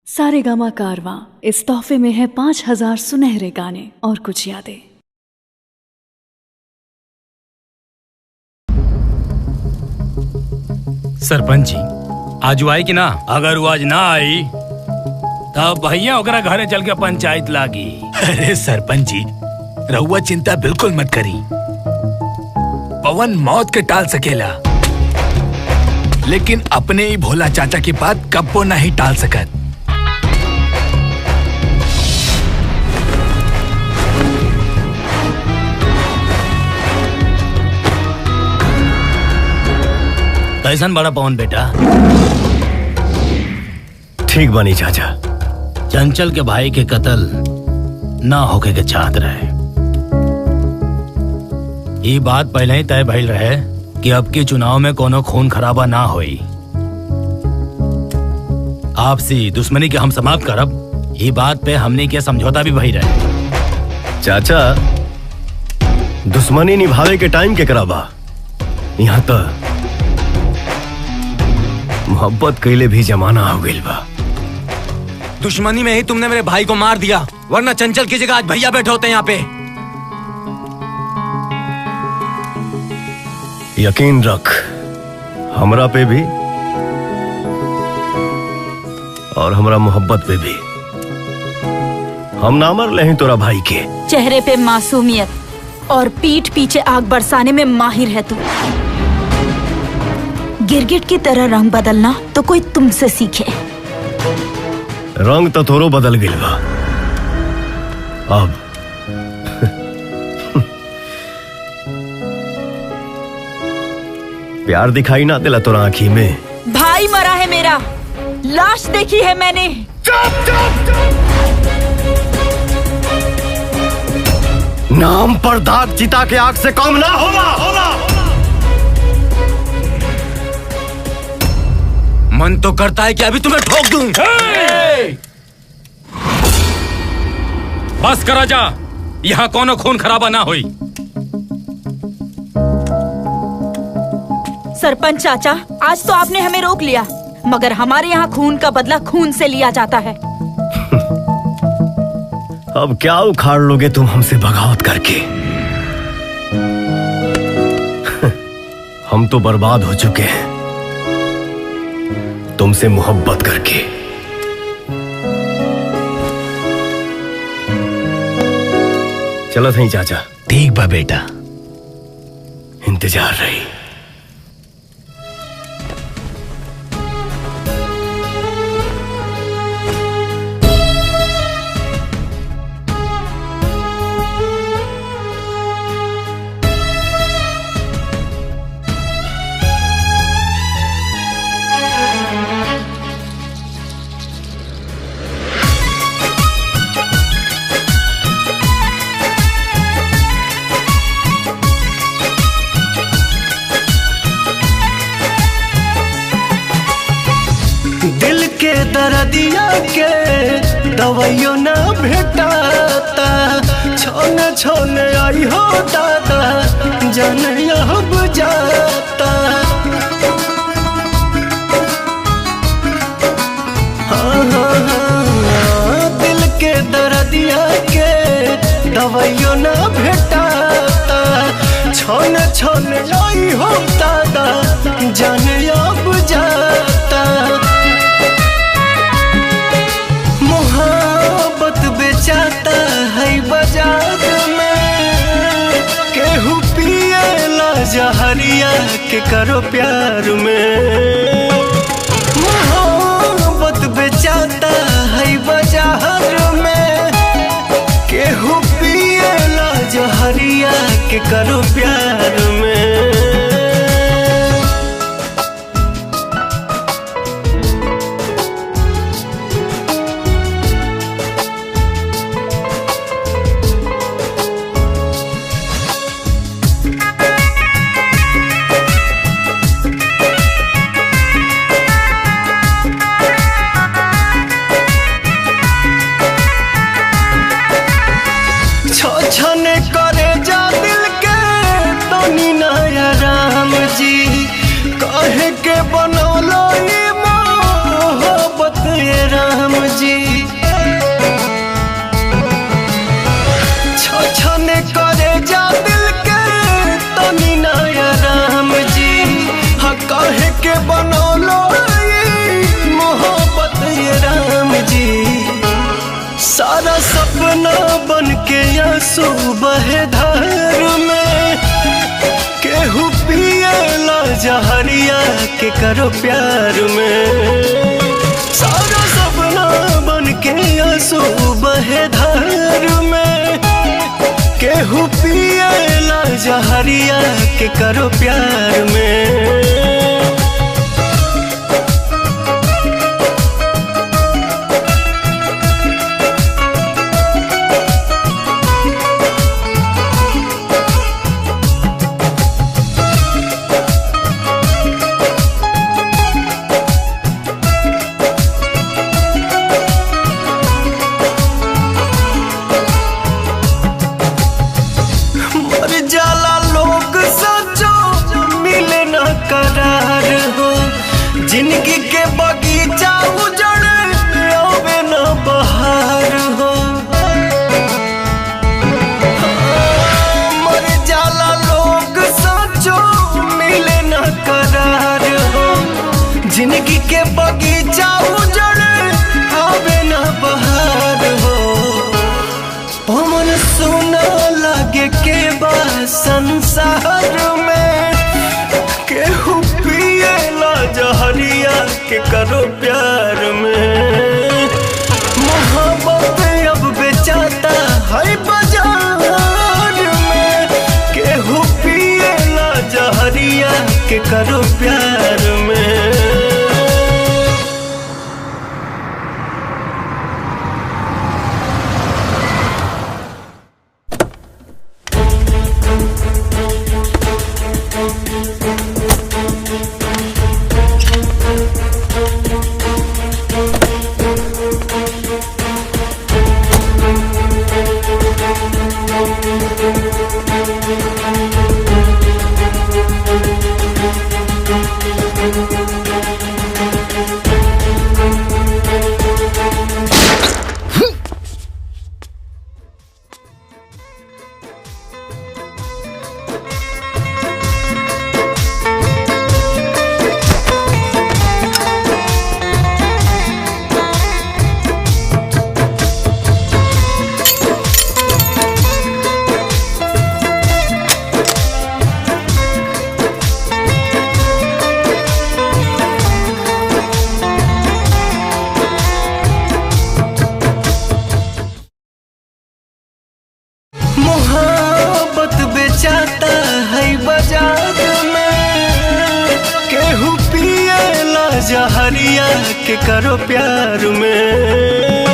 सारेगामा कारवां इस तोहफे में है 5000 सुनहरे गाने और कुछ यादें। सरपंच जी आज आई कि ना? अगर वो आज ना आई तब भैया ओकरा घरे चल के पंचायत लागी। अरे सरपंच जी रहुआ चिंता बिल्कुल मत करी। पवन मौत के टाल सकेला लेकिन अपने ही भोला चाचा की बात कब्बो नहीं टाल सकत। कैसन बड़ा पवन बेटा? ठीक बनी चाचा। चंचल के भाई के कत्ल ना होके के चाहत रहे। ये बात पहले ही तय भइल रहे कि अब के चुनाव में कोनो खून खराबा ना होई। आपसी दुश्मनी के हम समाप्त करब, ये बात पे हमने के समझौता भी भई रहे। चाचा दुश्मनी निभावे के टाइम के कराबा, यहाँ तो मोहब्बत कैले भी जमाना हो गइल बा। दुश्मनी में ही तुमने मेरे भाई को मार दिया, वरना चंचल की जगह आज भैया बैठे होते यहाँ पे। यकीन रख हमरा पे भी और हमरा मोहब्बत पे भी। हम ना मर ले तोरा भाई के। चेहरे पे मासूमियत और पीठ पीछे आग बरसाने में माहिर है तू। गिरगिट की तरह रंग बदलना तो कोई तुमसे सीखे। रंग तो थोरो बदल गइल बा अब। प्यार दिखाई ना दिला तोरा आँखी में। भाई मरा है मेरा, लाश देखी है मैंने। नाम पर दाग चिता के आग से कम ना होगा। मन तो करता है कि अभी तुम्हें ठोक दूं। बस करा जा, यहाँ कोनो खून खराबा ना होई। सरपंच चाचा, आज तो आपने हमें रोक लिया, मगर हमारे यहाँ खून का बदला खून से लिया जाता है। अब क्या उखाड़ लोगे तुम हमसे बगावत करके? हम तो बर्बाद हो चुके हैं तुमसे मोहब्बत करके। चलो सही चाचा। ठीक बा बेटा। इंतजार रही। दिल के दर्दिया के दवाइयों ना भेटाता। छोने छोने आई हो दादा जाने अब जाता। हाँ, दिल के दर्दिया के दवाइयों ना भेटाता। छोने छोने आई हो दादा जाने अब जाता। बेचाता है बाजार में, केहू पिएला जहरिया के करो प्यार में। मोहब्बत बेचाता है बाजार में, केहू पिएला जहरिया के करो प्यार में। छने करे जा दिल के जी छछने करे जा दिल के तनी नया राम जी हाँ कहे के बनौलो मोहब्बत ये राम जी सारा सपना बन के आंसू बहे धार में केहू पिएला जहरिया के करो प्यार में सारा सपना बन के आंसू बहे धार में केहू पिएला जहरिया के करो प्यार में जिंदगी के बगीचा उजड़ आवे न बहार हो मर जाला लोग सचो मिले न करार हो जिंदगी के बगीचा उजड़ आवे न बहार हो पवन सुना लगे के बा संसार में केहू पिएला जहरिया के करो प्यार में मोहब्बत अब बेचाता है बाजार में केहू पिएला जहरिया के करो प्यार में मोहब्बत बेचाता है बाजार में केहू पिएला जहरिया के करो प्यार में